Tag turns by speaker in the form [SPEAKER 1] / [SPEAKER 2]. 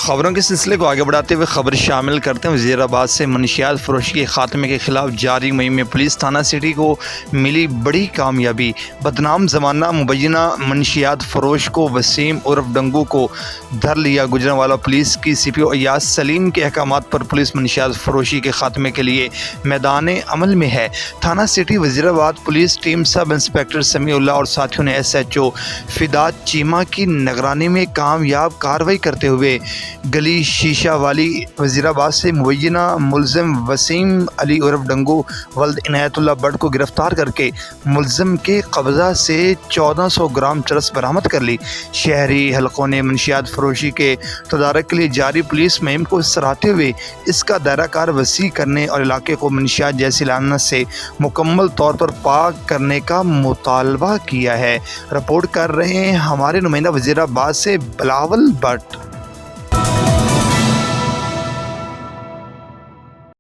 [SPEAKER 1] خبروں کے سلسلے کو آگے بڑھاتے ہوئے خبر شامل کرتے ہیں وزیر آباد سے منشیات فروشی کے خاتمے کے خلاف جاری مہم میں پولیس تھانہ سٹی کو ملی بڑی کامیابی۔ بدنام زمانہ مبینہ منشیات فروش کو وسیم عرف ڈنگو کو دھر لیا۔ گجرانوالہ پولیس کی سی پی او ایاز سلیم کے احکامات پر پولیس منشیات فروشی کے خاتمے کے لیے میدان عمل میں ہے۔ تھانہ سٹی وزیر آباد پولیس ٹیم سب انسپکٹر سمیع اللہ اور ساتھیوں نے ایس ایچ او فداد چیمہ کی نگرانی میں کامیاب کارروائی کرتے ہوئے گلی شیشہ والی وزیر آباد سے مبینہ ملزم وسیم علی عرف ڈنگو ولد عنایت اللہ بٹ کو گرفتار کر کے ملزم کے قبضہ سے 1400 گرام چرس برآمد کر لی۔ شہری حلقوں نے منشیات فروشی کے تدارک کے لیے جاری پولیس مہم کو سراہتے ہوئے اس کا دائرہ کار وسیع کرنے اور علاقے کو منشیات جیسی لعنت سے مکمل طور پر پاک کرنے کا مطالبہ کیا ہے۔ رپورٹ کر رہے ہیں ہمارے نمائندہ وزیر آباد سے بلاول بٹ۔